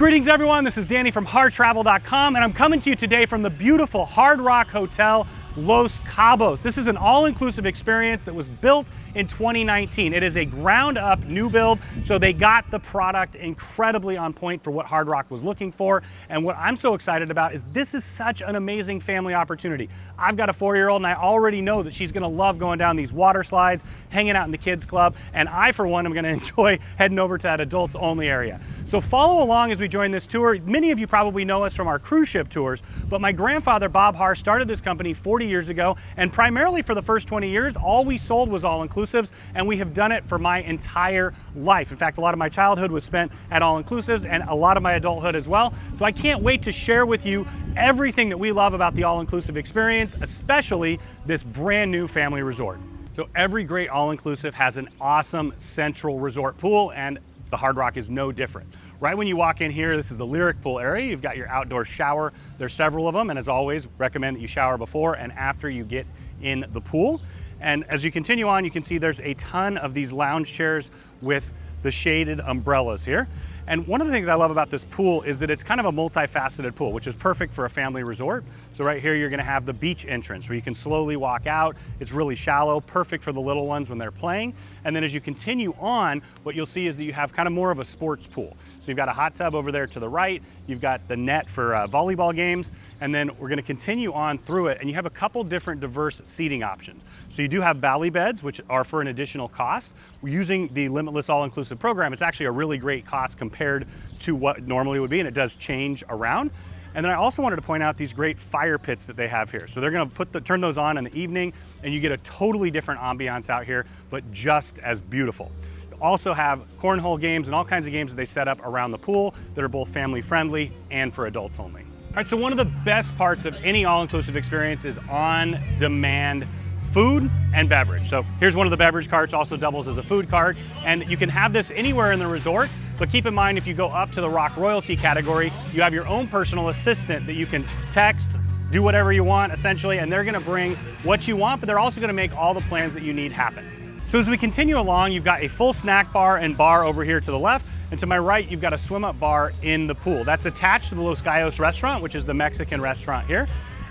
Greetings everyone, this is Danny from harrtravel.com, and I'm coming to you today from the beautiful Hard Rock Hotel, Los Cabos. This is an all-inclusive experience that was built in 2019. It is a ground-up new build, so they got the product incredibly on point for what Hard Rock was looking for. And what I'm so excited about is this is such an amazing family opportunity. I've got a 4-year-old, and I already know that she's gonna love going down these water slides, hanging out in the kids club, and I, for one, am gonna enjoy heading over to that adults-only area. So follow along as we join this tour. Many of you probably know us from our cruise ship tours, but my grandfather, Bob Harr, started this company 40 years ago, and primarily for the first 20 years, all we sold was all-inclusives, and we have done it for my entire life. In fact, a lot of my childhood was spent at all-inclusives, and a lot of my adulthood as well. So I can't wait to share with you everything that we love about the all-inclusive experience, especially this brand new family resort. So every great all-inclusive has an awesome central resort pool, and the Hard Rock is no different. Right when you walk in here, this is the lyric pool area. You've got your outdoor shower. There's several of them, and as always, recommend that you shower before and after you get in the pool. And as you continue on, you can see there's a ton of these lounge chairs with the shaded umbrellas here. And one of the things I love about this pool is that it's kind of a multifaceted pool, which is perfect for a family resort. So right here, you're gonna have the beach entrance where you can slowly walk out. It's really shallow, perfect for the little ones when they're playing. And then as you continue on, what you'll see is that you have kind of more of a sports pool. So you've got a hot tub over there to the right, you've got the net for volleyball games, and then we're gonna continue on through it, and you have a couple different diverse seating options. So you do have bally beds, which are for an additional cost. We're using the Limitless All-Inclusive program. It's actually a really great cost compared to what it normally would be, and it does change around. And then I also wanted to point out these great fire pits that they have here. So they're gonna turn those on in the evening, and you get a totally different ambiance out here, but just as beautiful. Also have cornhole games and all kinds of games that they set up around the pool that are both family friendly and for adults only. All right, so one of the best parts of any all-inclusive experience is on-demand food and beverage. So here's one of the beverage carts, also doubles as a food cart, and you can have this anywhere in the resort, but keep in mind if you go up to the Rock Royalty category, you have your own personal assistant that you can text, do whatever you want essentially, and they're gonna bring what you want, but they're also gonna make all the plans that you need happen. So as we continue along, you've got a full snack bar and bar over here to the left, and to my right, you've got a swim-up bar in the pool. That's attached to the Los Gaios restaurant, which is the Mexican restaurant here.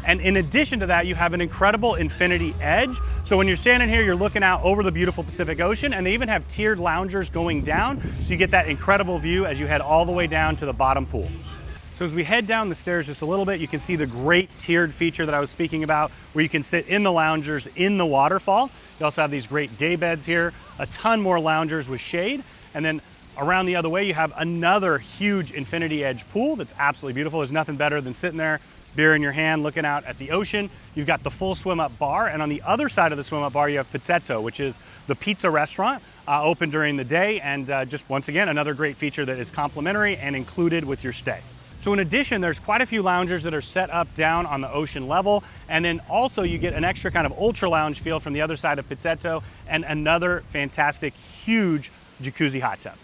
And in addition to that, you have an incredible infinity edge. So when you're standing here, you're looking out over the beautiful Pacific Ocean, and they even have tiered loungers going down, so you get that incredible view as you head all the way down to the bottom pool. So as we head down the stairs just a little bit, you can see the great tiered feature that I was speaking about, where you can sit in the loungers in the waterfall. You also have these great day beds here, a ton more loungers with shade, and then around the other way, you have another huge infinity edge pool that's absolutely beautiful. There's nothing better than sitting there, beer in your hand, looking out at the ocean. You've got the full swim-up bar, and on the other side of the swim-up bar, you have Pizzetto, which is the pizza restaurant, open during the day, and just once again, another great feature that is complimentary and included with your stay. So in addition, there's quite a few loungers that are set up down on the ocean level, and then also you get an extra kind of ultra lounge feel from the other side of Pizzetto, and another fantastic, huge jacuzzi hot tub.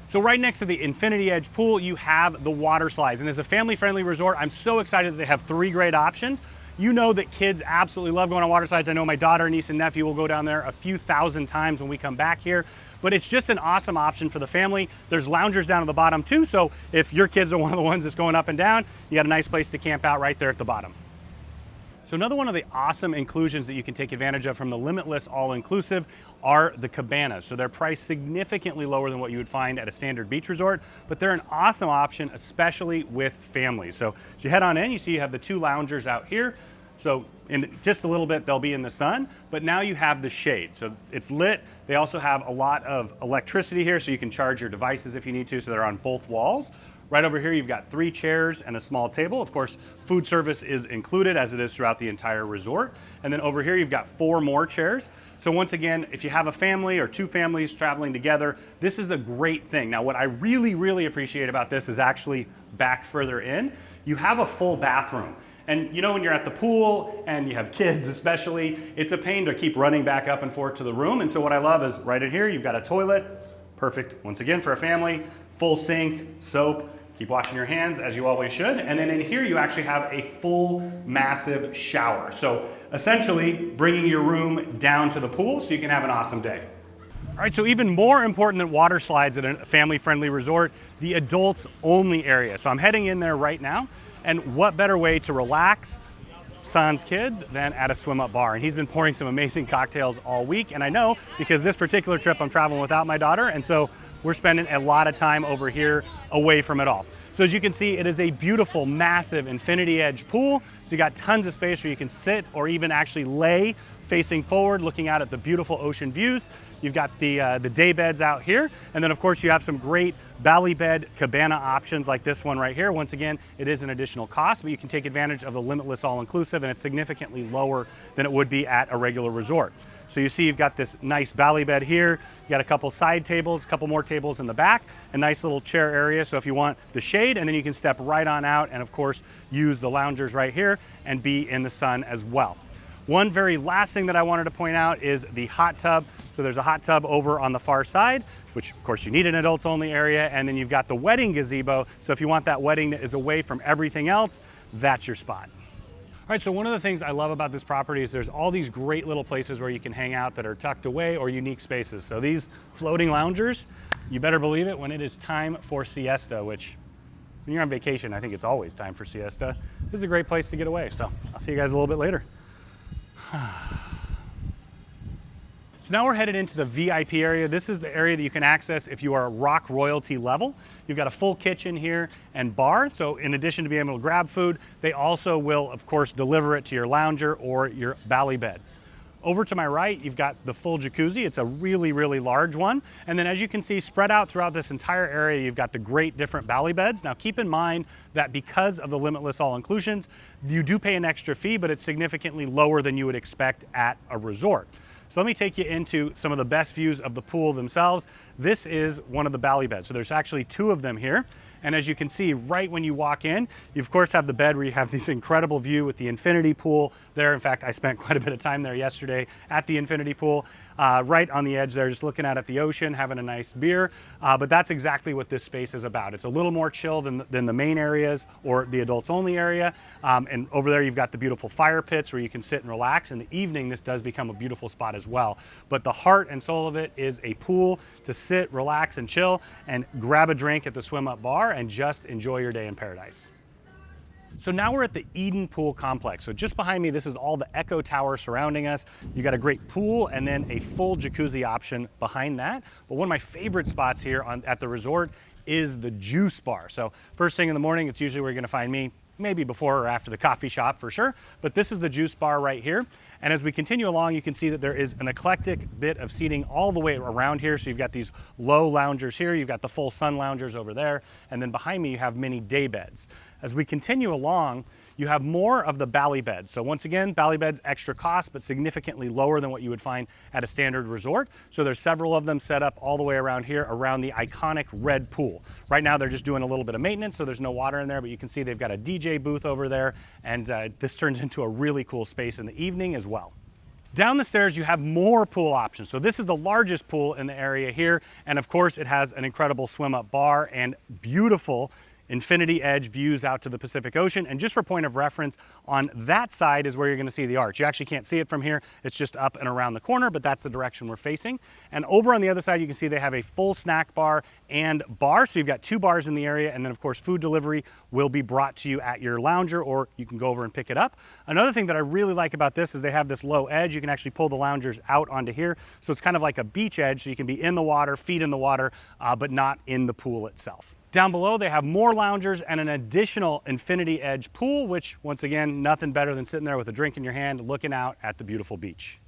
So right next to the Infinity Edge pool, you have the water slides. And as a family-friendly resort, I'm so excited that they have 3 great options. You know that kids absolutely love going on water slides. I know my daughter, niece, and nephew will go down there a few thousand times when we come back here. But it's just an awesome option for the family. There's loungers down at the bottom too, so if your kids are one of the ones that's going up and down, you got a nice place to camp out right there at the bottom. So another one of the awesome inclusions that you can take advantage of from the Limitless All-Inclusive are the cabanas. So they're priced significantly lower than what you would find at a standard beach resort, but they're an awesome option, especially with families. So as you head on in, you see you have the 2 loungers out here. So in just a little bit, they'll be in the sun, but now you have the shade. So it's lit. They also have a lot of electricity here, so you can charge your devices if you need to, so they're on both walls. Right over here, you've got 3 chairs and a small table. Of course, food service is included as it is throughout the entire resort. And then over here, you've got 4 more chairs. So once again, if you have a family or 2 families traveling together, this is the great thing. Now, what I really, really appreciate about this is actually back further in, you have a full bathroom. And you know, when you're at the pool and you have kids especially, it's a pain to keep running back up and forth to the room. And so what I love is right in here, you've got a toilet, perfect, once again, for a family, full sink, soap, keep washing your hands as you always should. And then in here, you actually have a full, massive shower. So essentially bringing your room down to the pool so you can have an awesome day. All right, so even more important than water slides at a family-friendly resort, the adults-only area. So I'm heading in there right now, and what better way to relax sans kids than at a swim-up bar. And he's been pouring some amazing cocktails all week, and I know because this particular trip I'm traveling without my daughter, and so we're spending a lot of time over here away from it all. So as you can see, it is a beautiful, massive infinity edge pool. So you got tons of space where you can sit or even actually lay facing forward, looking out at the beautiful ocean views. You've got the day beds out here. And then of course you have some great valley bed cabana options like this one right here. Once again, it is an additional cost, but you can take advantage of the limitless all-inclusive, and it's significantly lower than it would be at a regular resort. So you see you've got this nice valley bed here. You got a couple side tables, a couple more tables in the back, a nice little chair area. So if you want the shade, and then you can step right on out and of course use the loungers right here and be in the sun as well. One very last thing that I wanted to point out is the hot tub. So there's a hot tub over on the far side, which of course you need an adults only area. And then you've got the wedding gazebo. So if you want that wedding that is away from everything else, that's your spot. All right, so one of the things I love about this property is there's all these great little places where you can hang out that are tucked away or unique spaces. So these floating loungers, you better believe it, when it is time for siesta, which when you're on vacation, I think it's always time for siesta. This is a great place to get away. So I'll see you guys a little bit later. So now we're headed into the VIP area. This is the area that you can access if you are Rock Royalty level. You've got a full kitchen here and bar. So in addition to being able to grab food, they also will, of course, deliver it to your lounger or your valley bed. Over to my right, you've got the full jacuzzi. It's a really, really large one. And then as you can see, spread out throughout this entire area, you've got the great different valley beds. Now keep in mind that because of the limitless all-inclusions, you do pay an extra fee, but it's significantly lower than you would expect at a resort. So let me take you into some of the best views of the pool themselves. This is one of the valley beds. So there's actually two of them here. And as you can see, right when you walk in, you of course have the bed where you have this incredible view with the infinity pool there. In fact, I spent quite a bit of time there yesterday at the infinity pool, right on the edge there, just looking out at the ocean, having a nice beer. But that's exactly what this space is about. It's a little more chill than the main areas or the adults only area. And over there, you've got the beautiful fire pits where you can sit and relax. In the evening, this does become a beautiful spot as well. But the heart and soul of it is a pool to sit, relax, and chill, and grab a drink at the swim up bar and just enjoy your day in paradise. So now we're at the Eden Pool Complex. So just behind me, this is all the Echo Tower surrounding us. You got a great pool and then a full jacuzzi option behind that. But one of my favorite spots here at the resort is the juice bar. So first thing in the morning, it's usually where you're gonna find me, maybe before or after the coffee shop for sure. But this is the juice bar right here. And as we continue along, you can see that there is an eclectic bit of seating all the way around here. So you've got these low loungers here, you've got the full sun loungers over there, and then behind me you have many day beds. As we continue along, you have more of the valley beds. So once again, valley beds, extra cost, but significantly lower than what you would find at a standard resort. So there's several of them set up all the way around here around the iconic red pool. Right now they're just doing a little bit of maintenance, so there's no water in there, but you can see they've got a DJ booth over there, and this turns into a really cool space in the evening as well. Down the stairs, you have more pool options. So this is the largest pool in the area here, and of course it has an incredible swim-up bar and beautiful infinity edge views out to the Pacific Ocean. And just for point of reference, on that side is where you're gonna see the arch. You actually can't see it from here. It's just up and around the corner, but that's the direction we're facing. And over on the other side, you can see they have a full snack bar and bar. So you've got two bars in the area. And then of course, food delivery will be brought to you at your lounger, or you can go over and pick it up. Another thing that I really like about this is they have this low edge. You can actually pull the loungers out onto here. So it's kind of like a beach edge. So you can be in the water, feet in the water, but not in the pool itself. Down below, they have more loungers and an additional infinity edge pool, which once again, nothing better than sitting there with a drink in your hand, looking out at the beautiful beach.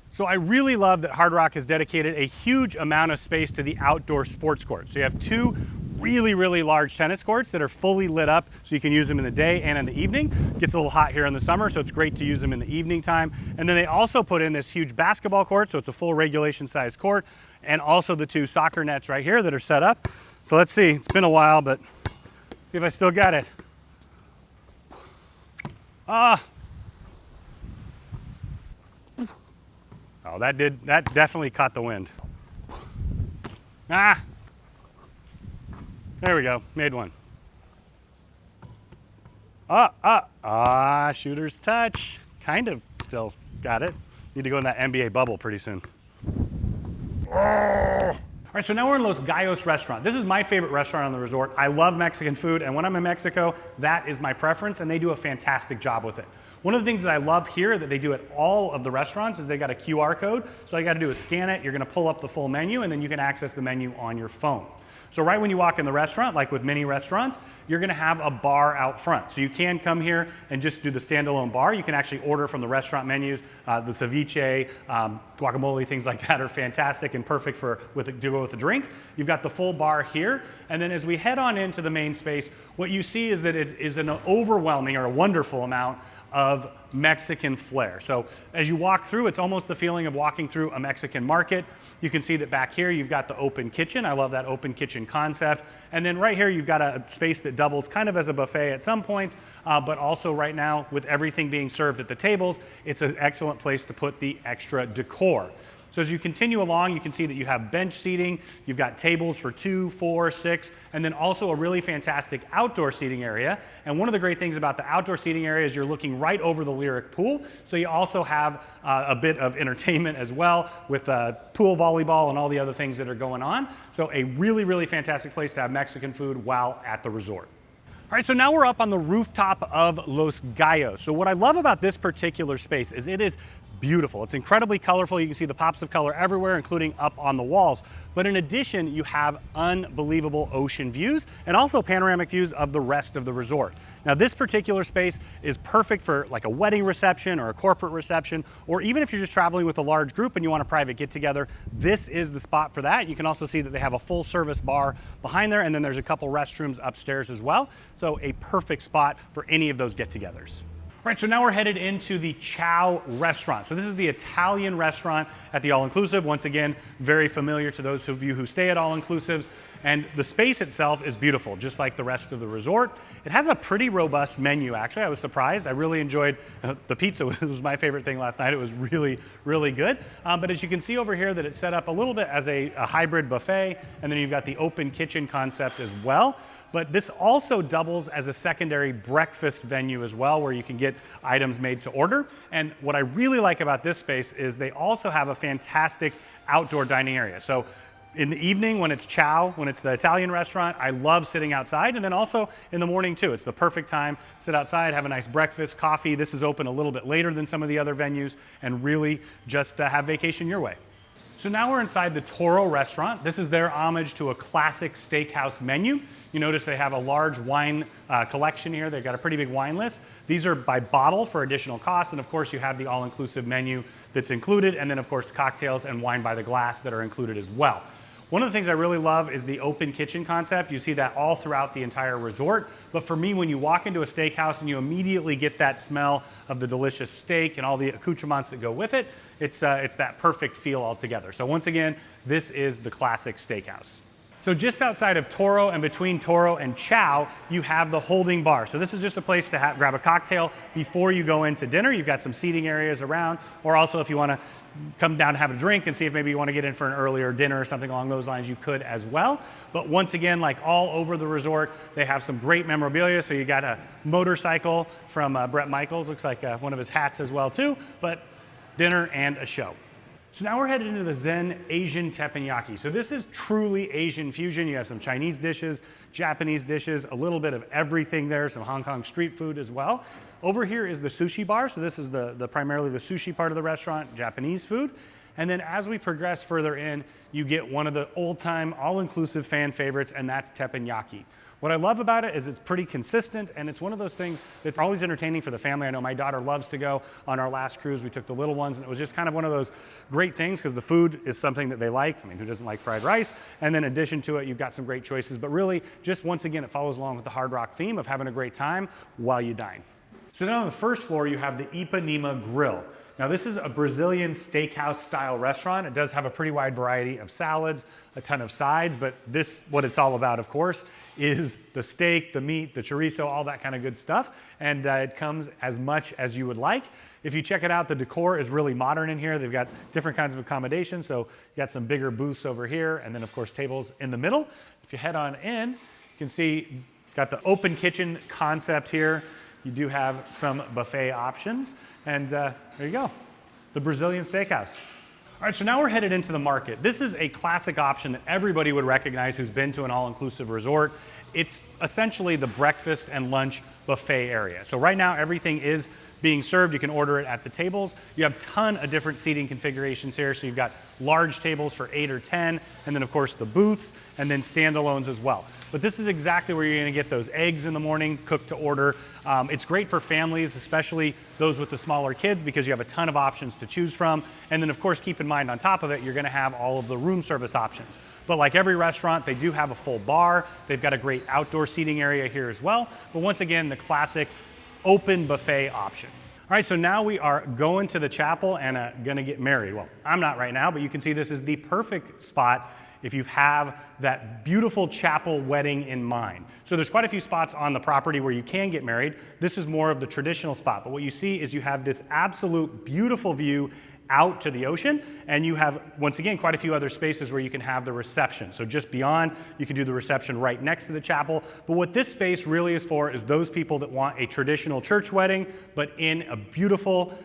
So I really love that Hard Rock has dedicated a huge amount of space to the outdoor sports courts. So you have two really, really large tennis courts that are fully lit up, so you can use them in the day and in the evening. It gets a little hot here in the summer, so it's great to use them in the evening time. And then they also put in this huge basketball court, so it's a full regulation size court, and also the two soccer nets right here that are set up. So let's see, it's been a while, but see if I still got it. Oh, that definitely caught the wind. There we go, made one. Shooter's touch. Kind of still got it. Need to go in that NBA bubble pretty soon. All right, so now we're in Los Gaios restaurant. This is my favorite restaurant on the resort. I love Mexican food, and when I'm in Mexico, that is my preference, and they do a fantastic job with it. One of the things that I love here that they do at all of the restaurants is they got a QR code. So all you gotta do is scan it, you're gonna pull up the full menu, and then you can access the menu on your phone. So right when you walk in the restaurant, like with many restaurants, you're gonna have a bar out front. So you can come here and just do the standalone bar. You can actually order from the restaurant menus. The ceviche, guacamole, things like that are fantastic and perfect to go with a drink. You've got the full bar here. And then as we head on into the main space, what you see is that it is an overwhelming or a wonderful amount of Mexican flair. So as you walk through, it's almost the feeling of walking through a Mexican market. You can see that back here, you've got the open kitchen. I love that open kitchen concept. And then right here, you've got a space that doubles kind of as a buffet at some points, but also right now, with everything being served at the tables, it's an excellent place to put the extra decor. So as you continue along, you can see that you have bench seating, you've got tables for 2, 4, 6, and then also a really fantastic outdoor seating area. And one of the great things about the outdoor seating area is you're looking right over the Lyric pool. So you also have a bit of entertainment as well with pool volleyball and all the other things that are going on. So a really, really fantastic place to have Mexican food while at the resort. All right, so now we're up on the rooftop of Los Gaios. So what I love about this particular space is it is beautiful. It's incredibly colorful. You can see the pops of color everywhere, including up on the walls. But in addition, you have unbelievable ocean views and also panoramic views of the rest of the resort. Now, this particular space is perfect for like a wedding reception or a corporate reception, or even if you're just traveling with a large group and you want a private get-together, this is the spot for that. You can also see that they have a full service bar behind there, and then there's a couple restrooms upstairs as well. So a perfect spot for any of those get-togethers. Right, so now we're headed into the Chow restaurant. So this is the Italian restaurant at the All-Inclusive. Once again, very familiar to those of you who stay at All-Inclusives. And the space itself is beautiful, just like the rest of the resort. It has a pretty robust menu, actually. I was surprised. I really enjoyed the pizza. Was my favorite thing last night. It was really, really good. But as you can see over here that it's set up a little bit as a hybrid buffet, and then you've got the open kitchen concept as well. But this also doubles as a secondary breakfast venue as well, where you can get items made to order. And what I really like about this space is they also have a fantastic outdoor dining area. So in the evening when it's Chow, when it's the Italian restaurant, I love sitting outside. And then also in the morning too, it's the perfect time. Sit outside, have a nice breakfast, coffee. This is open a little bit later than some of the other venues, and really just have vacation your way. So now we're inside the Toro restaurant. This is their homage to a classic steakhouse menu. You notice they have a large wine collection here. They've got a pretty big wine list. These are by bottle for additional costs. And of course you have the all-inclusive menu that's included. And then of course cocktails and wine by the glass that are included as well. One of the things I really love is the open kitchen concept. You see that all throughout the entire resort. But for me, when you walk into a steakhouse and you immediately get that smell of the delicious steak and all the accoutrements that go with it, it's that perfect feel altogether. So once again, this is the classic steakhouse. So just outside of Toro and between Toro and Chow, you have the holding bar. So this is just a place to grab a cocktail before you go into dinner. You've got some seating areas around, or also if you want to come down and have a drink and see if maybe you want to get in for an earlier dinner or something along those lines, you could as well. But once again, like all over the resort, they have some great memorabilia. So you got a motorcycle from Bret Michaels, looks like one of his hats as well too, but dinner and a show. So now we're headed into the Zen Asian teppanyaki. So this is truly Asian fusion. You have some Chinese dishes, Japanese dishes, a little bit of everything there, some Hong Kong street food as well. Over here is the sushi bar. So this is primarily the sushi part of the restaurant, Japanese food. And then as we progress further in, you get one of the old-time, all-inclusive fan favorites, and that's teppanyaki. What I love about it is it's pretty consistent, and it's one of those things that's always entertaining for the family. I know my daughter loves to go. On our last cruise, we took the little ones, and it was just kind of one of those great things because the food is something that they like. I mean, who doesn't like fried rice? And then in addition to it, you've got some great choices. But really, just once again, it follows along with the Hard Rock theme of having a great time while you dine. So then on the first floor, you have the Ipanema Grill. Now this is a Brazilian steakhouse style restaurant. It does have a pretty wide variety of salads, a ton of sides, but what it's all about, of course, is the steak, the meat, the chorizo, all that kind of good stuff. And it comes as much as you would like. If you check it out, the decor is really modern in here. They've got different kinds of accommodations. So you got some bigger booths over here, and then of course tables in the middle. If you head on in, you can see, got the open kitchen concept here. You do have some buffet options. And there you go, the Brazilian steakhouse. All right, so now we're headed into the market. This is a classic option that everybody would recognize who's been to an all-inclusive resort. It's essentially the breakfast and lunch buffet area. So right now, everything is being served. You can order it at the tables. You have a ton of different seating configurations here. So you've got large tables for 8 or 10, and then of course the booths, and then standalones as well. But this is exactly where you're gonna get those eggs in the morning, cooked to order. It's great for families, especially those with the smaller kids, because you have a ton of options to choose from. And then of course, keep in mind on top of it, you're gonna have all of the room service options. But like every restaurant, they do have a full bar. They've got a great outdoor seating area here as well. But once again, the classic open buffet option. All right, so now we are going to the chapel and gonna get married. Well, I'm not right now, but you can see this is the perfect spot if you have that beautiful chapel wedding in mind. So there's quite a few spots on the property where you can get married. This is more of the traditional spot, but what you see is you have this absolute beautiful view out to the ocean, and you have, once again, quite a few other spaces where you can have the reception. So just beyond, you can do the reception right next to the chapel. But what this space really is for is those people that want a traditional church wedding, but in a beautiful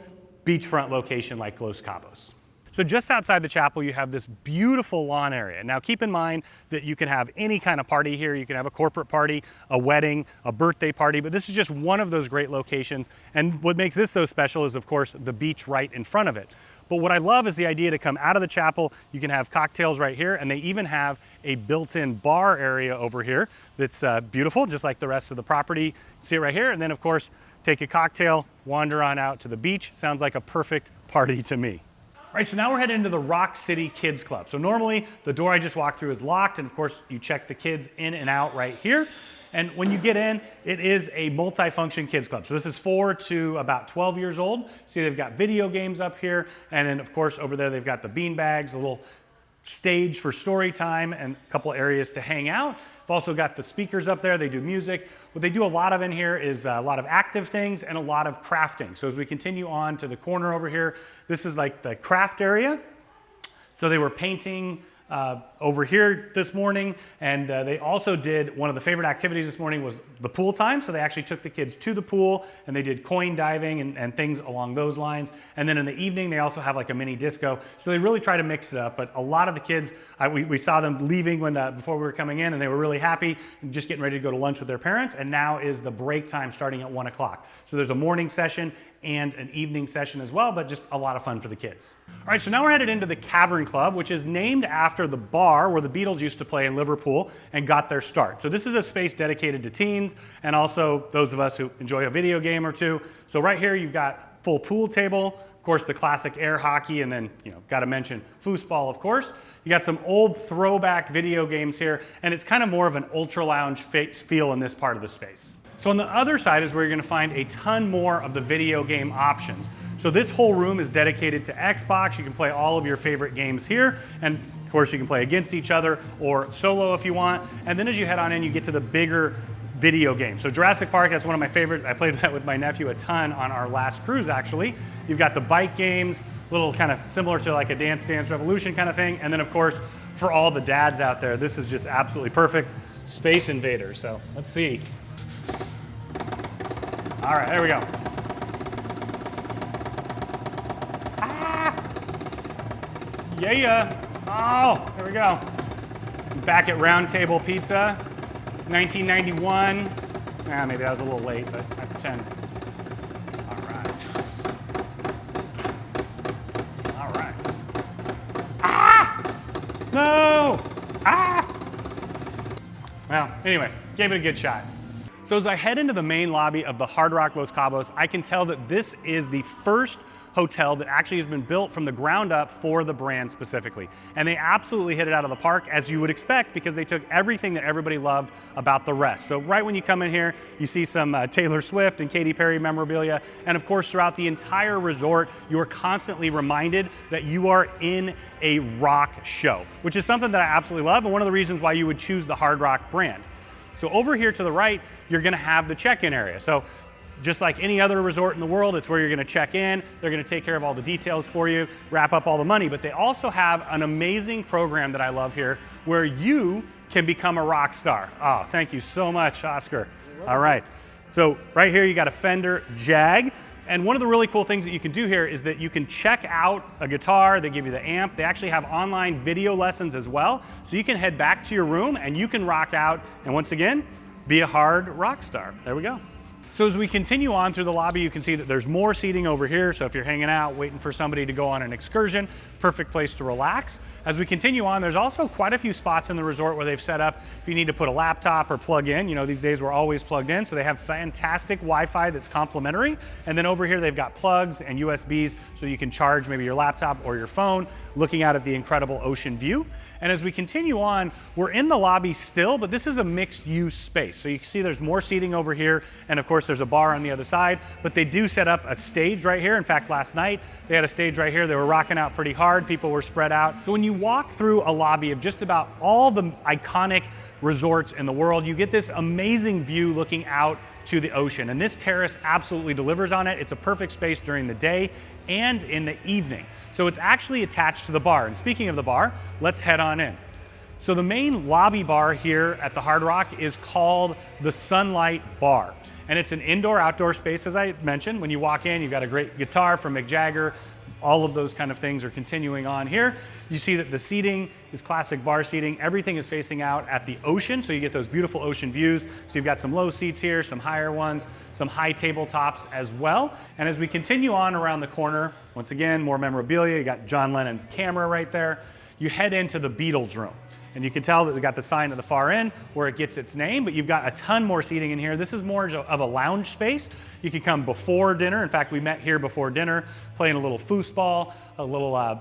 beachfront location like Los Cabos. So just outside the chapel, you have this beautiful lawn area. Now keep in mind that you can have any kind of party here. You can have a corporate party, a wedding, a birthday party, but this is just one of those great locations. And what makes this so special is, of course, the beach right in front of it. But what I love is the idea to come out of the chapel. You can have cocktails right here, and they even have a built-in bar area over here that's beautiful, just like the rest of the property. See it right here, and then of course, take a cocktail, wander on out to the beach. Sounds like a perfect party to me. All right, so now we're heading into the Rock City Kids Club. So normally the door I just walked through is locked, and of course you check the kids in and out right here. And when you get in, it is a multi-function kids club. So this is 4 to about 12 years old. See, they've got video games up here. And then of course over there, they've got the bean bags, a little stage for story time, and a couple areas to hang out. They've also got the speakers up there. They do music. What they do a lot of in here is a lot of active things and a lot of crafting. So as we continue on to the corner over here, this is like the craft area. So they were painting over here this morning, and they also did, one of the favorite activities this morning was the pool time. So they actually took the kids to the pool and they did coin diving and things along those lines. And then in the evening, they also have like a mini disco. So they really try to mix it up. But a lot of the kids, we saw them leaving before we were coming in, and they were really happy and just getting ready to go to lunch with their parents. And now is the break time starting at 1 o'clock. So there's a morning session and an evening session as well, but just a lot of fun for the kids. All right, so now we're headed into the Cavern Club, which is named after the bar where the Beatles used to play in Liverpool and got their start. So this is a space dedicated to teens and also those of us who enjoy a video game or two. So right here, you've got full pool table, of course, the classic air hockey, and then, got to mention foosball, of course. You got some old throwback video games here, and it's kind of more of an ultra lounge feel in this part of the space. So on the other side is where you're going to find a ton more of the video game options. So this whole room is dedicated to Xbox. You can play all of your favorite games here, and of course you can play against each other or solo if you want. And then as you head on in, you get to the bigger video games. So Jurassic Park, that's one of my favorites. I played that with my nephew a ton on our last cruise, actually. You've got the bike games, little kind of similar to like a Dance Dance Revolution kind of thing. And then of course, for all the dads out there, this is just absolutely perfect. Space Invaders. So let's see. All right, there we go. Ah! Yeah. Oh, there we go. Back at Round Table Pizza, 1991. Maybe that was a little late, but I pretend. All right. Ah! No! Ah! Well, anyway, gave it a good shot. So as I head into the main lobby of the Hard Rock Los Cabos, I can tell that this is the first hotel that actually has been built from the ground up for the brand specifically. And they absolutely hit it out of the park, as you would expect, because they took everything that everybody loved about the rest. So right when you come in here, you see some Taylor Swift and Katy Perry memorabilia. And of course, throughout the entire resort, you are constantly reminded that you are in a rock show, which is something that I absolutely love, and one of the reasons why you would choose the Hard Rock brand. So over here to the right, you're gonna have the check-in area. So just like any other resort in the world, it's where you're gonna check in. They're gonna take care of all the details for you, wrap up all the money, but they also have an amazing program that I love here where you can become a rock star. Oh, thank you so much, Oscar. All right, so right here you got a Fender Jag. And one of the really cool things that you can do here is that you can check out a guitar, they give you the amp, they actually have online video lessons as well. So you can head back to your room and you can rock out and once again, be a hard rock star. There we go. So as we continue on through the lobby, you can see that there's more seating over here. So if you're hanging out, waiting for somebody to go on an excursion, perfect place to relax. As we continue on, there's also quite a few spots in the resort where they've set up if you need to put a laptop or plug in. You know, these days we're always plugged in, so they have fantastic Wi-Fi that's complimentary. And then over here they've got plugs and USBs so you can charge maybe your laptop or your phone, looking out at the incredible ocean view. And as we continue on, we're in the lobby still, but this is a mixed use space. So you can see there's more seating over here, and of course there's a bar on the other side, but they do set up a stage right here. In fact, last night they had a stage right here. They were rocking out pretty hard. People were spread out. So when you walk through a lobby of just about all the iconic resorts in the world, you get this amazing view looking out to the ocean. And this terrace absolutely delivers on it. It's a perfect space during the day and in the evening. So it's actually attached to the bar. And speaking of the bar, let's head on in. So the main lobby bar here at the Hard Rock is called the Sunlight Bar. And it's an indoor-outdoor space, as I mentioned. When you walk in, you've got a great guitar from Mick Jagger. All of those kind of things are continuing on here. You see that the seating is classic bar seating. Everything is facing out at the ocean, so you get those beautiful ocean views. So you've got some low seats here, some higher ones, some high tabletops as well. And as we continue on around the corner, once again, more memorabilia. You got John Lennon's camera right there. You head into the Beatles room. And you can tell that they've got the sign at the far end where it gets its name, but you've got a ton more seating in here. This is more of a lounge space. You can come before dinner. In fact, we met here before dinner, playing a little foosball,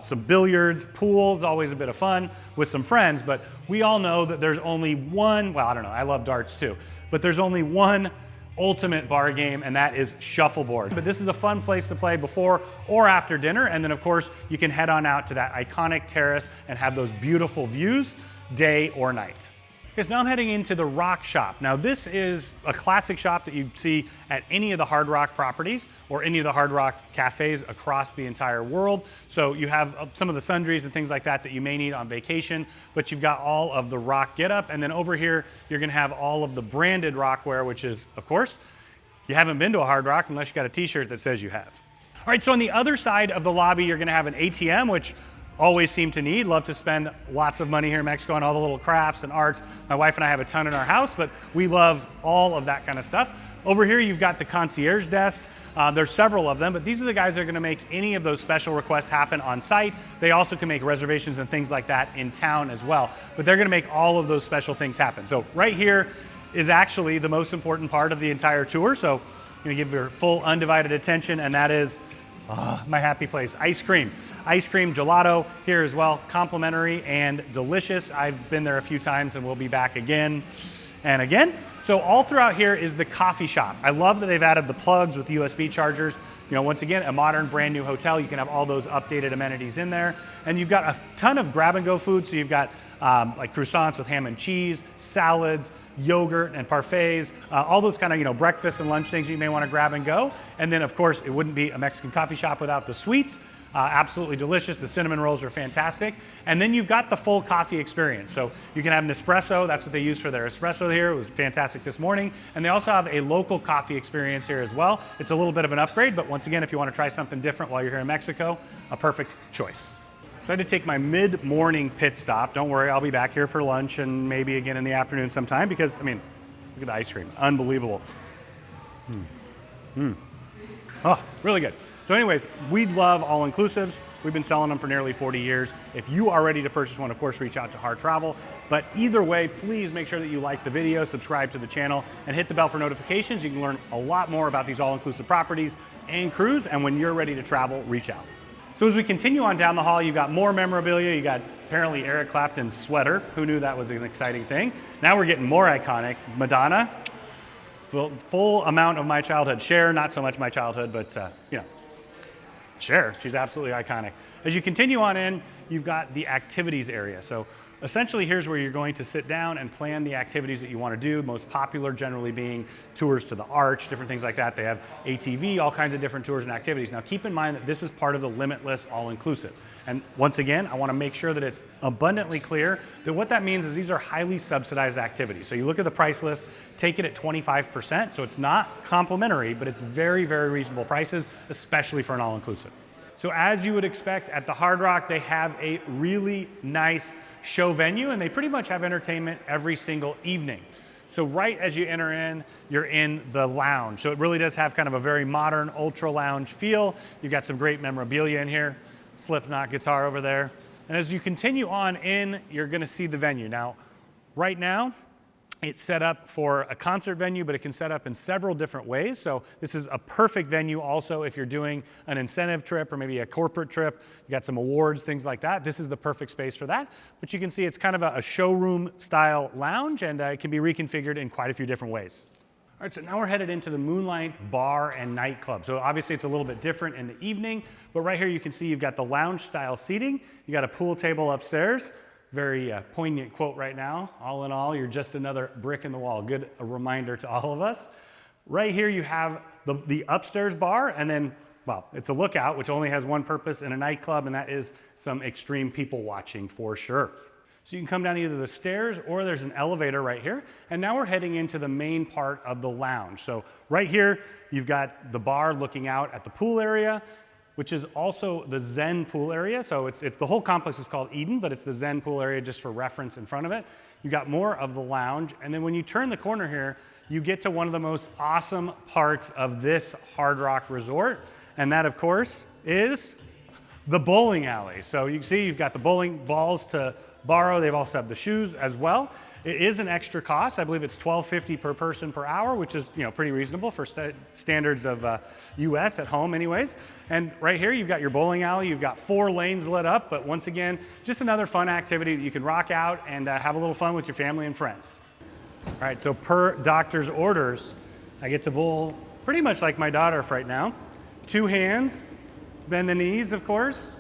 some billiards, pool is always a bit of fun with some friends, but we all know that there's only one, well, I don't know, I love darts too, but there's only one ultimate bar game, and that is shuffleboard. But this is a fun place to play before or after dinner, and then of course, you can head on out to that iconic terrace and have those beautiful views, day or night. Because now I'm heading into the Rock Shop. Now this is a classic shop that you see at any of the Hard Rock properties or any of the Hard Rock cafes across the entire world. So you have some of the sundries and things like that that you may need on vacation, but you've got all of the rock getup. And then over here, you're gonna have all of the branded Rockware, which is, of course, you haven't been to a Hard Rock unless you got a t-shirt that says you have. All right, so on the other side of the lobby, you're gonna have an ATM, which always seem to need. Love to spend lots of money here in Mexico on all the little crafts and arts. My wife and I have a ton in our house, but we love all of that kind of stuff. Over here, you've got the concierge desk. There's several of them, but these are the guys that are gonna make any of those special requests happen on site. They also can make reservations and things like that in town as well, but they're gonna make all of those special things happen. So right here is actually the most important part of the entire tour. So I'm gonna give your full undivided attention, and that is my happy place, ice cream. Ice cream gelato here as well, complimentary and delicious. I've been there a few times and we'll be back again and again. So all throughout here is the coffee shop. I love that they've added the plugs with USB chargers. You know, once again, a modern brand new hotel. You can have all those updated amenities in there. And you've got a ton of grab and go food. So you've got like croissants with ham and cheese, salads, yogurt and parfaits, all those kind of, breakfast and lunch things you may want to grab and go. And then of course, it wouldn't be a Mexican coffee shop without the sweets. Absolutely delicious. The cinnamon rolls are fantastic. And then you've got the full coffee experience. So you can have an espresso. That's what they use for their espresso here. It was fantastic this morning. And they also have a local coffee experience here as well. It's a little bit of an upgrade, but once again, if you want to try something different while you're here in Mexico, a perfect choice. So I had to take my mid-morning pit stop. Don't worry, I'll be back here for lunch and maybe again in the afternoon sometime because, I mean, look at the ice cream. Unbelievable. Oh, really good. So anyways, we love all-inclusives. We've been selling them for nearly 40 years. If you are ready to purchase one, of course, reach out to Harr Travel. But either way, please make sure that you like the video, subscribe to the channel, and hit the bell for notifications. You can learn a lot more about these all-inclusive properties and cruise, and when you're ready to travel, reach out. So as we continue on down the hall, you've got more memorabilia. You got apparently Eric Clapton's sweater. Who knew that was an exciting thing? Now we're getting more iconic. Madonna, full amount of my childhood. Cher, not so much my childhood, but Cher, she's absolutely iconic. As you continue on in, you've got the activities area. So Essentially, here's where you're going to sit down and plan the activities that you want to do, most popular generally being tours to the Arch, different things like that. They have ATV, all kinds of different tours and activities. Now, keep in mind that this is part of the limitless all-inclusive. And once again, I want to make sure that it's abundantly clear that what that means is these are highly subsidized activities. So you look at the price list, take it at 25%, so it's not complimentary, but it's very, very reasonable prices, especially for an all-inclusive. So as you would expect at the Hard Rock, they have a really nice show venue, and they pretty much have entertainment every single evening. So right as you enter in, you're in the lounge. So it really does have kind of a very modern ultra lounge feel. You've got some great memorabilia in here, Slipknot guitar over there. And as you continue on in, you're gonna see the venue. Now, right now, it's set up for a concert venue, but it can set up in several different ways. So this is a perfect venue also if you're doing an incentive trip or maybe a corporate trip. You got some awards, things like that. This is the perfect space for that. But you can see it's kind of a showroom style lounge, and it can be reconfigured in quite a few different ways. All right, so now we're headed into the Moonlight Bar and Nightclub. So obviously it's a little bit different in the evening, but right here you can see you've got the lounge style seating. You got a pool table upstairs. Very poignant quote right now. All in all, you're just another brick in the wall. Good reminder to all of us. Right here you have the upstairs bar, and then, well, it's a lookout, which only has one purpose in a nightclub, and that is some extreme people watching for sure. So you can come down either the stairs or there's an elevator right here. And now we're heading into the main part of the lounge. So right here, you've got the bar looking out at the pool area, which is also the Zen pool area. So it's the whole complex is called Eden, but it's the Zen pool area just for reference in front of it. You got more of the lounge. And then when you turn the corner here, you get to one of the most awesome parts of this Hard Rock resort. And that, of course, is the bowling alley. So you can see you've got the bowling balls to borrow. They've also have the shoes as well. It is an extra cost. I believe it's $12.50 per person per hour, which is pretty reasonable for standards of US at home anyways. And right here you've got your bowling alley. You've got 4 lanes lit up, but once again, just another fun activity that you can rock out and have a little fun with your family and friends. All right, so per doctor's orders, I get to bowl pretty much like my daughter right now. 2 hands, bend the knees, of course,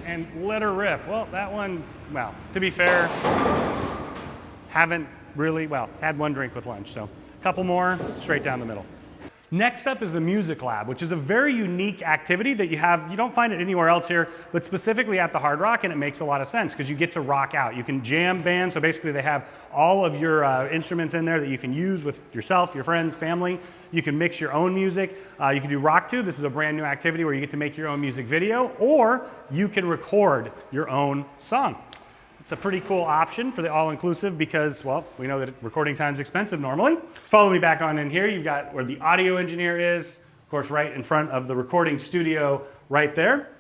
and let her rip. Well, that one, well, to be fair, haven't really, well, had 1 drink with lunch, so a couple more, straight down the middle. Next up is the Music Lab, which is a very unique activity that you don't find it anywhere else here, but specifically at the Hard Rock, and it makes a lot of sense because you get to rock out. You can jam band, so basically they have all of your instruments in there that you can use with yourself, your friends, family. You can mix your own music. You can do Rock Tube. This is a brand new activity where you get to make your own music video, or you can record your own song. It's a pretty cool option for the all-inclusive because, well, we know that recording time is expensive normally. Follow me back on in here. You've got where the audio engineer is, of course, right in front of the recording studio right there.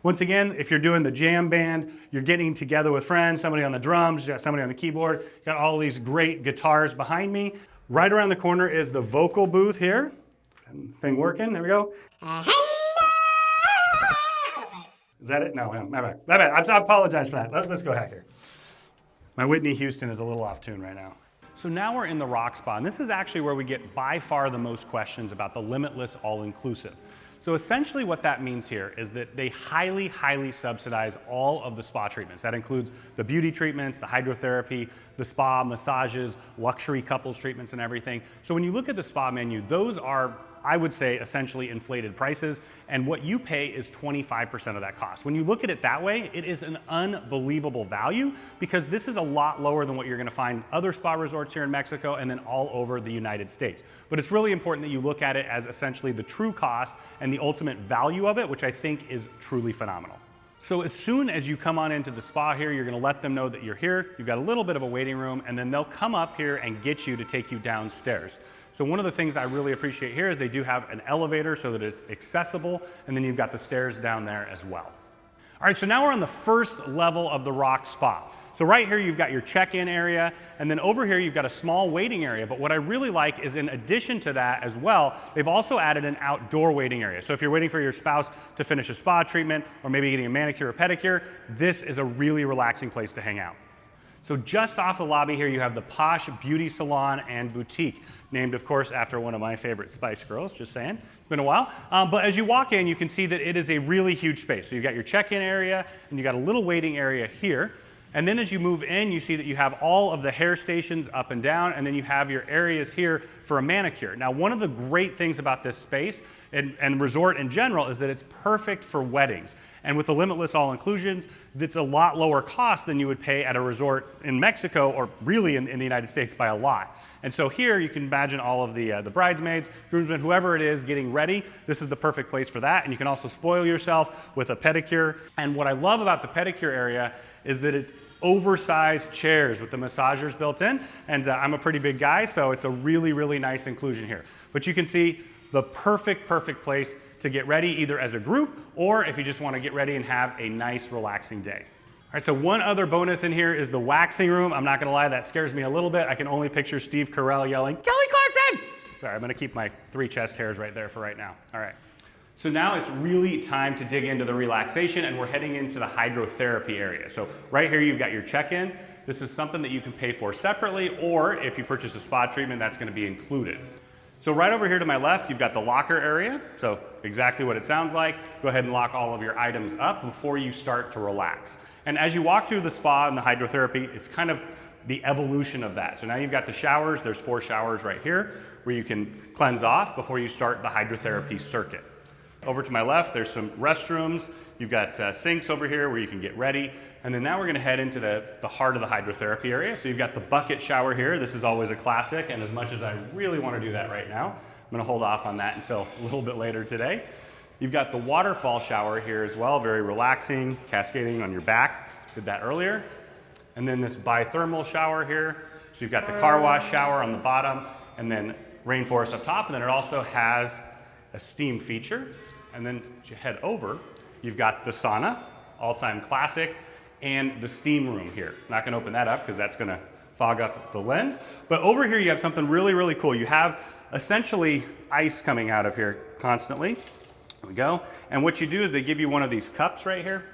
Once again, if you're doing the jam band, you're getting together with friends, somebody on the drums, you got somebody on the keyboard, you got all these great guitars behind me. Right around the corner is the vocal booth here. Thing working, there we go. Is that it? No, my bad. My bad. I apologize for that. Let's go back here. My Whitney Houston is a little off tune right now. So now we're in the Rock Spa, and this is actually where we get by far the most questions about the limitless all-inclusive. So essentially what that means here is that they highly, highly subsidize all of the spa treatments. That includes the beauty treatments, the hydrotherapy, the spa, massages, luxury couples treatments and everything. So when you look at the spa menu, those are, I would say, essentially inflated prices, and what you pay is 25% of that cost. When you look at it that way, it is an unbelievable value because this is a lot lower than what you're gonna find other spa resorts here in Mexico and then all over the United States. But it's really important that you look at it as essentially the true cost and the ultimate value of it, which I think is truly phenomenal. So as soon as you come on into the spa here, you're gonna let them know that you're here. You've got a little bit of a waiting room, and then they'll come up here and get you to take you downstairs. So one of the things I really appreciate here is they do have an elevator so that it's accessible, and then you've got the stairs down there as well. All right, so now we're on the first level of the Rock Spa. So right here you've got your check-in area, and then over here you've got a small waiting area. But what I really like is in addition to that as well, they've also added an outdoor waiting area. So if you're waiting for your spouse to finish a spa treatment or maybe getting a manicure or pedicure, this is a really relaxing place to hang out. So just off the lobby here, you have the Posh Beauty Salon and Boutique, named, of course, after one of my favorite Spice Girls, just saying. It's been a while. But as you walk in, you can see that it is a really huge space. So you've got your check-in area, and you've got a little waiting area here. And then as you move in, you see that you have all of the hair stations up and down, and then you have your areas here for a manicure. Now, one of the great things about this space and resort in general is that it's perfect for weddings. And with the limitless all-inclusions, it's a lot lower cost than you would pay at a resort in Mexico or really in the United States by a lot. And so here you can imagine all of the bridesmaids, groomsmen, whoever it is getting ready. This is the perfect place for that. And you can also spoil yourself with a pedicure. And what I love about the pedicure area is that it's oversized chairs with the massagers built in. And I'm a pretty big guy, so it's a really, really nice inclusion here. But you can see the perfect place to get ready either as a group or if you just want to get ready and have a nice relaxing day. All right, so one other bonus in here is the waxing room. I'm not gonna lie, that scares me a little bit. I can only picture Steve Carell yelling, "Kelly Clarkson!" Sorry, I'm gonna keep my 3 chest hairs right there for right now. All right. So now it's really time to dig into the relaxation, and we're heading into the hydrotherapy area. So right here you've got your check-in. This is something that you can pay for separately, or if you purchase a spa treatment, that's gonna be included. So right over here to my left, you've got the locker area. So exactly what it sounds like. Go ahead and lock all of your items up before you start to relax. And as you walk through the spa and the hydrotherapy, it's kind of the evolution of that. So now you've got the showers. There's 4 showers right here where you can cleanse off before you start the hydrotherapy circuit. Over to my left, there's some restrooms. You've got sinks over here where you can get ready. And then now we're gonna head into the heart of the hydrotherapy area. So you've got the bucket shower here. This is always a classic, and as much as I really wanna do that right now, I'm gonna hold off on that until a little bit later today. You've got the waterfall shower here as well, very relaxing, cascading on your back. Did that earlier. And then this bithermal shower here. So you've got the car wash shower on the bottom, and then rainforest up top, and then it also has a steam feature. And then as you head over, you've got the sauna, all-time classic, and the steam room here. I'm not gonna open that up because that's gonna fog up the lens. But over here you have something really, really cool. You have essentially ice coming out of here constantly. There we go. And what you do is they give you one of these cups right here.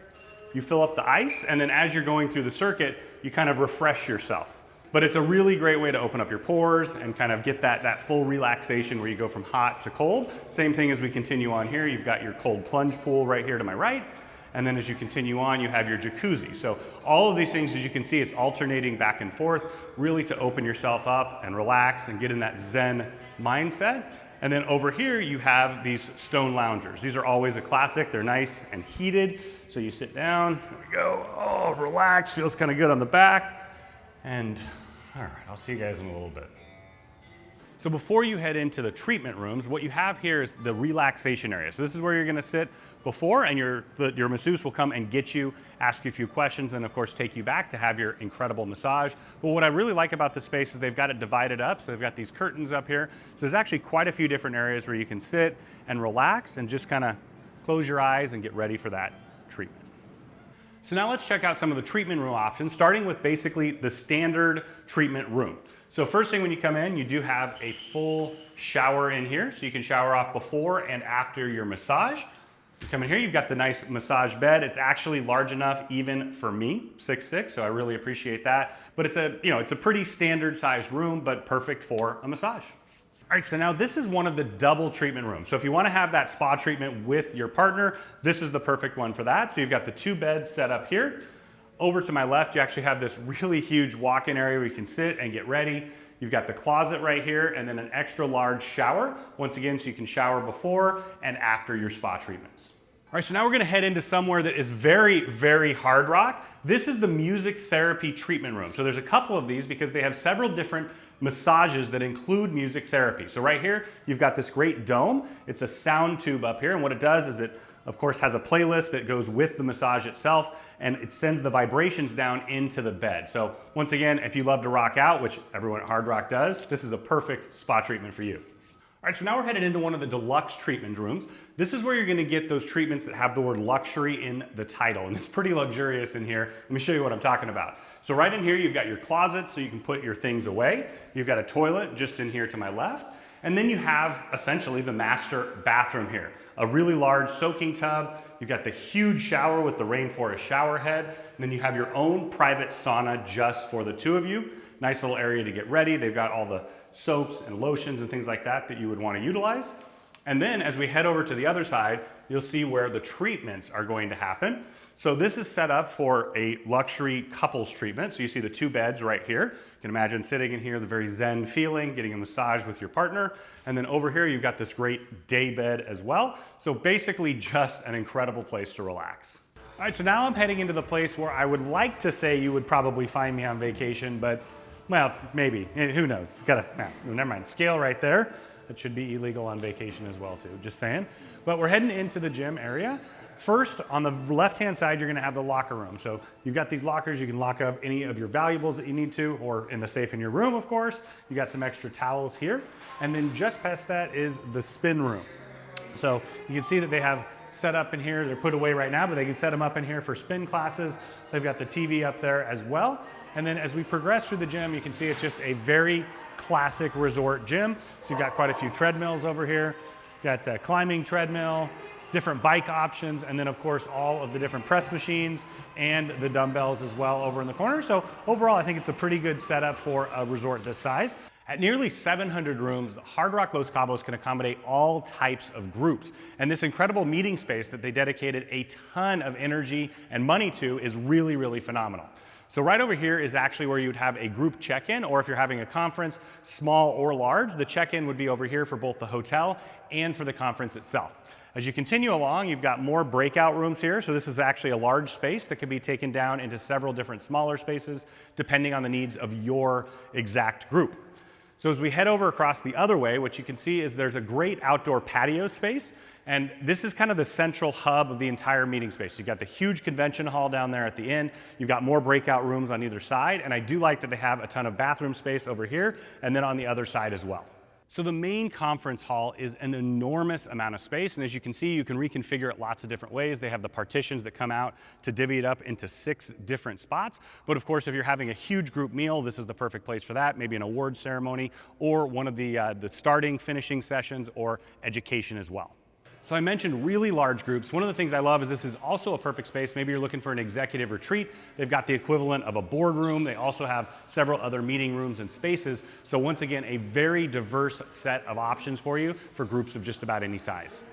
You fill up the ice, and then as you're going through the circuit, you kind of refresh yourself. But it's a really great way to open up your pores and kind of get that full relaxation where you go from hot to cold. Same thing as we continue on here. You've got your cold plunge pool right here to my right. And then as you continue on, you have your jacuzzi. So all of these things, as you can see, it's alternating back and forth, really to open yourself up and relax and get in that Zen mindset. And then over here, you have these stone loungers. These are always a classic. They're nice and heated. So you sit down, there we go. Oh, relax, feels kind of good on the back. And all right, I'll see you guys in a little bit. So before you head into the treatment rooms, what you have here is the relaxation area. So this is where you're gonna sit before, and your masseuse will come and get you, ask you a few questions, and of course take you back to have your incredible massage. But what I really like about this space is they've got it divided up. So they've got these curtains up here. So there's actually quite a few different areas where you can sit and relax and just kind of close your eyes and get ready for that treatment. So now let's check out some of the treatment room options, starting with basically the standard treatment room. So first thing when you come in, you do have a full shower in here, so you can shower off before and after your massage. You come in here, you've got the nice massage bed. It's actually large enough even for me, 6'6", so I really appreciate that. But it's a pretty standard sized room, but perfect for a massage. All right, so now this is one of the double treatment rooms. So if you want to have that spa treatment with your partner, this is the perfect one for that. So you've got the 2 beds set up here. Over to my left, you actually have this really huge walk-in area where you can sit and get ready. You've got the closet right here, and then an extra large shower. Once again, so you can shower before and after your spa treatments. All right, so now we're gonna head into somewhere that is very, very hard rock. This is the music therapy treatment room. So there's a couple of these because they have several different massages that include music therapy. So right here, you've got this great dome. It's a sound tube up here, and what it does is it, of course, has a playlist that goes with the massage itself, and it sends the vibrations down into the bed. So once again, if you love to rock out, which everyone at Hard Rock does, this is a perfect spa treatment for you. All right, so now we're headed into one of the deluxe treatment rooms. This is where you're gonna get those treatments that have the word luxury in the title, and it's pretty luxurious in here. Let me show you what I'm talking about. So right in here, you've got your closet so you can put your things away. You've got a toilet just in here to my left. And then you have essentially the master bathroom here. A really large soaking tub. You've got the huge shower with the rainforest shower head, and then you have your own private sauna just for the two of you. Nice little area to get ready. They've got all the soaps and lotions and things like that that you would want to utilize. And then as we head over to the other side, you'll see where the treatments are going to happen. So this is set up for a luxury couples treatment. So you see the two beds right here. You can imagine sitting in here, the very zen feeling, getting a massage with your partner. And then over here, you've got this great day bed as well. So basically just an incredible place to relax. All right, so now I'm heading into the place where I would like to say you would probably find me on vacation, but well, maybe, who knows? Never mind, scale right there. That should be illegal on vacation as well too, just saying. But we're heading into the gym area. First, on the left-hand side, you're gonna have the locker room. So you've got these lockers, you can lock up any of your valuables that you need to, or in the safe in your room, of course. You got some extra towels here. And then just past that is the spin room. So you can see that they have set up in here. They're put away right now, but they can set them up in here for spin classes. They've got the TV up there as well. And then as we progress through the gym, you can see it's just a very classic resort gym. So you've got quite a few treadmills over here. Got a climbing treadmill, different bike options, and then of course all of the different press machines and the dumbbells as well over in the corner. So overall, I think it's a pretty good setup for a resort this size. At nearly 700 rooms, the Hard Rock Los Cabos can accommodate all types of groups. And this incredible meeting space that they dedicated a ton of energy and money to is really, really phenomenal. So right over here is actually where you would have a group check-in, or if you're having a conference, small or large, the check-in would be over here for both the hotel and for the conference itself. As you continue along, you've got more breakout rooms here. So this is actually a large space that can be taken down into several different smaller spaces, depending on the needs of your exact group. So as we head over across the other way, what you can see is there's a great outdoor patio space. And this is kind of the central hub of the entire meeting space. You've got the huge convention hall down there at the end. You've got more breakout rooms on either side. And I do like that they have a ton of bathroom space over here and then on the other side as well. So the main conference hall is an enormous amount of space, and as you can see, you can reconfigure it lots of different ways. They have the partitions that come out to divvy it up into 6 different spots. But of course, if you're having a huge group meal, this is the perfect place for that, maybe an award ceremony or one of the starting, finishing sessions or education as well. So I mentioned really large groups. One of the things I love is this is also a perfect space. Maybe you're looking for an executive retreat. They've got the equivalent of a boardroom. They also have several other meeting rooms and spaces. So once again, a very diverse set of options for you for groups of just about any size.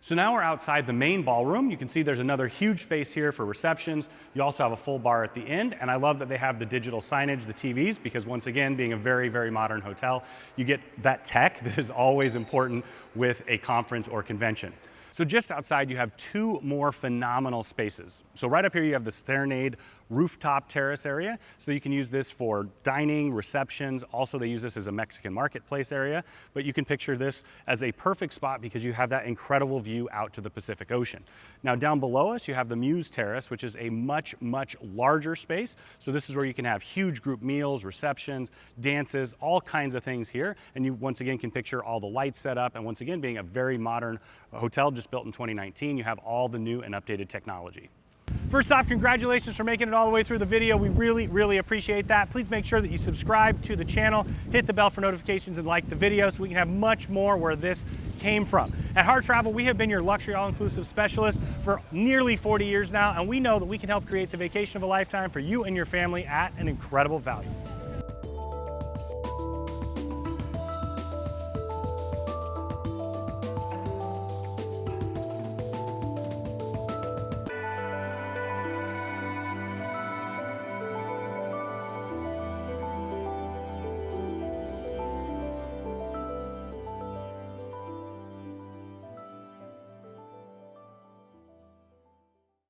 So now we're outside the main ballroom. You can see there's another huge space here for receptions. You also have a full bar at the end, and I love that they have the digital signage, the TVs, because once again, being a very, very modern hotel, you get that tech that is always important with a conference or convention. So just outside, you have 2 more phenomenal spaces. So right up here, you have the Serenade rooftop terrace area. So you can use this for dining, receptions. Also, they use this as a Mexican marketplace area. But you can picture this as a perfect spot because you have that incredible view out to the Pacific Ocean. Now down below us, you have the Muse Terrace, which is a much, much larger space. So this is where you can have huge group meals, receptions, dances, all kinds of things here. And you once again can picture all the lights set up. And once again, being a very modern hotel just built in 2019, you have all the new and updated technology. First off, congratulations for making it all the way through the video. We really, really appreciate that. Please make sure that you subscribe to the channel, hit the bell for notifications, and like the video so we can have much more where this came from. At Harr Travel, we have been your luxury all-inclusive specialist for nearly 40 years now, and we know that we can help create the vacation of a lifetime for you and your family at an incredible value.